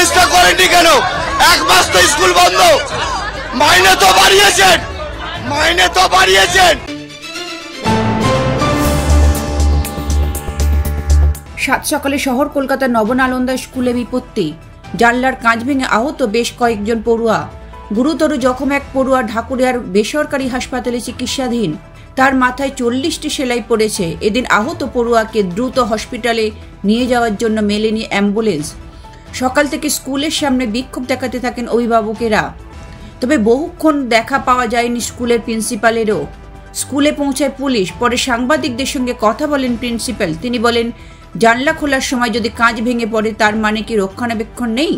মেনটেনেন্সটা করেননি কেন? এক মাস তো স্কুল বন্ধ, মাইনে তো বাড়িয়েছেন, সাত সকালে শহর কলকাতার নবনালন্দা স্কুলে বিপত্তি, জানলার কাঁচ ভেঙে আহত বেশ কয়েকজন পড়ুয়া। গুরুতর জখম এক পড়ুয়া ঢাকুরিয়ার বেসরকারি হাসপাতালে চিকিৎসাধীন। তার মাথায় 40টি সেলাই পড়েছে। এদিন আহত পড়ুয়াকে দ্রুত হসপিটালে নিয়ে যাওয়ার জন্য মেলেনি অ্যাম্বুলেন্স। সকাল থেকে স্কুলের সামনে বিক্ষোভ দেখাতে থাকেন অভিভাবকেরা। তবে বহুক্ষণ দেখা পাওয়া যায়নি স্কুলের প্রিন্সিপালেরও। স্কুলে পৌঁছায় পুলিশ। পরে সাংবাদিকদের সঙ্গে কথা বলেন প্রিন্সিপাল। তিনি বলেন, জানলা খোলার সময় যদি কাঁচ ভেঙে পড়ে তার মানে কি রক্ষণাবেক্ষণ নেই?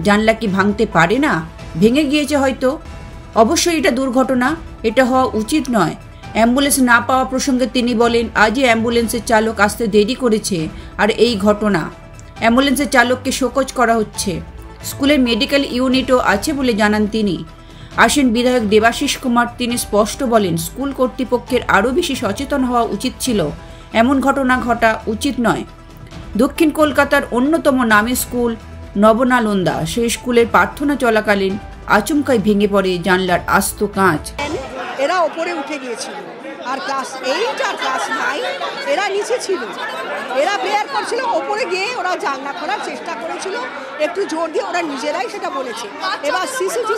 জানলা কি ভাঙতে পারে না? ভেঙে গিয়েছে হয়তো। অবশ্যই এটা দুর্ঘটনা, এটা হওয়া উচিত নয়। অ্যাম্বুলেন্স না পাওয়া প্রসঙ্গে তিনি বলেন, আজই অ্যাম্বুলেন্সের চালক আসতে দেরি করেছে আর এই ঘটনা। অ্যাম্বুলেন্সের চালককে শোকজ করা হচ্ছে। স্কুলের মেডিকেল ইউনিটও আছে বলে জানান তিনি। আসেন বিধায়ক দেবাশিস কুমার। তিনি স্পষ্ট বলেন, স্কুল কর্তৃপক্ষের আরও বেশি সচেতন হওয়া উচিত ছিল। এমন ঘটনা ঘটা উচিত নয়। দক্ষিণ কলকাতার অন্যতম নামী স্কুল নবনালন্দা, সেই স্কুলের প্রার্থনা চলাকালীন আচমকাই ভেঙে পড়ে জানলার আস্ত কাঁচ। এরা ওপরে উঠে গিয়েছিল, আর ক্লাস 8 আর ক্লাস 9 এরা নিচে ছিল। এরা বের করছিল, ওপরে গিয়ে ওরা জানলা খোলার চেষ্টা করেছিল, একটু জোর দিয়ে ওরা নিজেরাই সেটা বলেছে। এবার সিসিটিভি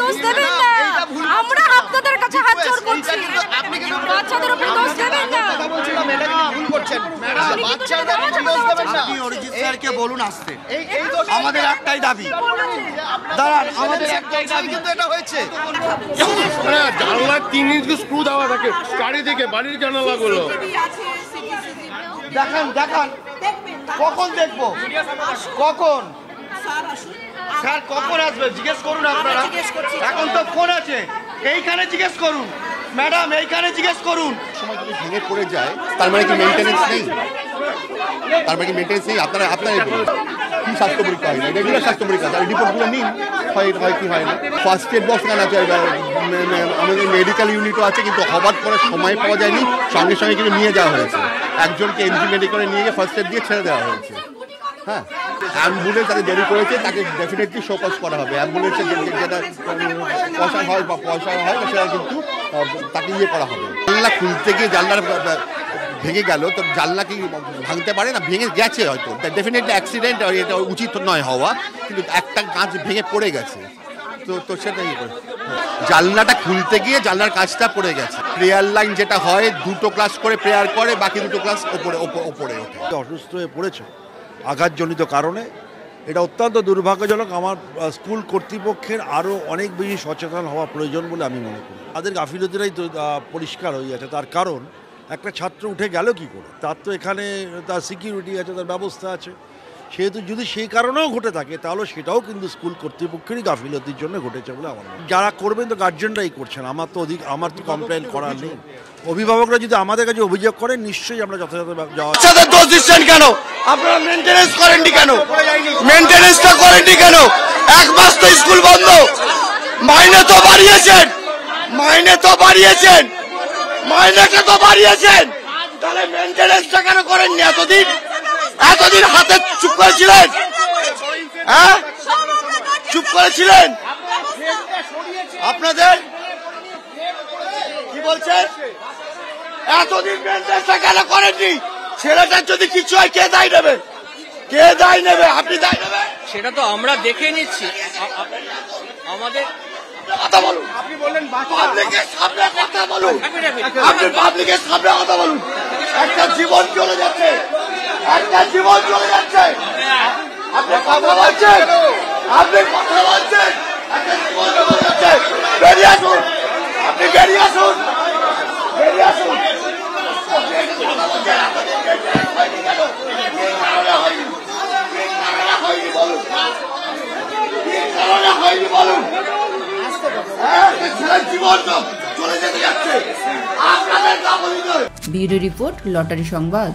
দোষ দেবেন না, আমরা আপনাদের কাছে হাত জোড় করছি, বাচ্চাদের উপরে দোষ দেবেন না। ভুল করছেন ম্যাডাম, বাচ্চাদের উপরে দোষ দেবেন না। আপনি অরিজিৎ স্যারকে বলুন আসতে। আমাদের একটাই দাবি, দাঁড়ান, আমাদের একটাই দাবি, কিন্তু এটা হয়েছে জানলা 3 ইঞ্চি স্ক্রু দেওয়া থাকে চারিদিকে, বাড়ির জানালাগুলো দেখান। কখন দেখবো? কখন স্যার কখন আসবে জিজ্ঞেস করুন আপনারা। এখন তো ফোন আছে, এইখানে জিজ্ঞেস করুন ম্যাডাম, এইখানে জিজ্ঞেস করুন। সময় যদি ভেঙে পড়ে যায় তার মানে কি মেনটেনেন্স নেই? আপনারা কি স্বাস্থ্য পরীক্ষা হয় না? রেগুলার স্বাস্থ্য পরীক্ষা, তার রিপোর্টগুলো নিন, হয় কি হয় না। ফার্স্ট এড বক্স কেন আছে? আমাদের মেডিকেল ইউনিটও আছে, কিন্তু হবার পরে সময় পাওয়া যায়নি, সঙ্গে সঙ্গে কিন্তু নিয়ে যাওয়া হয়েছে। একজনকে এমজি মেডিকেলে নিয়ে গিয়ে ফার্স্ট এড দিয়ে ছেড়ে দেওয়া হয়েছে। হ্যাঁ, অ্যাম্বুলেন্স তাকে দেরি করেছে, তাকে ডেফিনেটলি শোকজ করা হবে। অ্যাম্বুলেন্সের যেটা পয়সা হয় সেটা কিন্তু তাকে ইয়ে করা হবে। জানলা খুলতে গিয়ে জানলার ভেঙে গেল, তো জানলা কি ভাঙতে পারে না? ভেঙে গেছে হয়তো, ডেফিনেটলি অ্যাক্সিডেন্ট, এটা উচিত নয় হওয়া, কিন্তু একটা কাঁচ ভেঙে পড়ে গেছে। তো সেটা ইয়ে করে জানলাটা খুলতে গিয়ে জানলার কাজটা পড়ে গেছে। প্রেয়ার লাইন যেটা হয়, 2টো ক্লাস করে প্রেয়ার করে, বাকি 2টো ক্লাস ওপরে ওঠে। অসুস্থ হয়ে পড়েছে আঘাতজনিত কারণে। এটা অত্যন্ত দুর্ভাগ্যজনক। আমার স্কুল কর্তৃপক্ষের আরও অনেক বেশি সচেতন হওয়া প্রয়োজন বলে আমি মনে করি। তাদের গাফিলতিরাই পরিষ্কার হয়ে যাচ্ছে। তার কারণ, একটা ছাত্র উঠে গেল কি করে? তার তো এখানে তার সিকিউরিটি আছে, তার ব্যবস্থা আছে। সেহেতু যদি সেই কারণেও ঘটে থাকে, তাহলে সেটাও কিন্তু স্কুল কর্তৃপক্ষেরই গাফিলতির জন্য ঘটেছে বলে আমার মনে হয়। যারা করবেন তো গার্জেনরাই করছেন, আমার তো কমপ্লেন করার নেই। অভিভাবকরা যদি আমাদের কাছে অভিযোগ করেন, নিশ্চয়ই আমরা যথাযথ বাচ্চাদের দোষ দিচ্ছেন কেন? আপনারা মেনটেনেন্স করেননি কেন? মেনটেনেন্সটা করেননি কেন? এক মাস তো স্কুল বন্ধ, মাইনেটা তো বাড়িয়েছেন, তাহলে মেনটেনেন্সটা কেন করেননি এতদিন? হাতে চুপ করেছিলেন? হ্যাঁ, চুপ করেছিলেন। আপনাদের কি বলছেন? এতদিন মেনটেনেন্সটা কেন করেননি? ছেলেটার যদি কিছু হয় কে দায় নেবে? আপনি দায় নেবেন? সেটা তো আমরা দেখে নিচ্ছি। আমাদের কথা বলুন। আপনি বললেন পাবলিকের সামনে কথা বলুন। একটা জীবন চলে যাচ্ছে, আপনি কথা বলছেন, একটা জীবন চলে যাচ্ছে। বেরিয়ে আসুন, আপনি বেরিয়ে আসুন। বলুন, জীবন চলে যেতে যাচ্ছে, আপনাদের ব্যুরো রিপোর্ট, লটারি সংবাদ।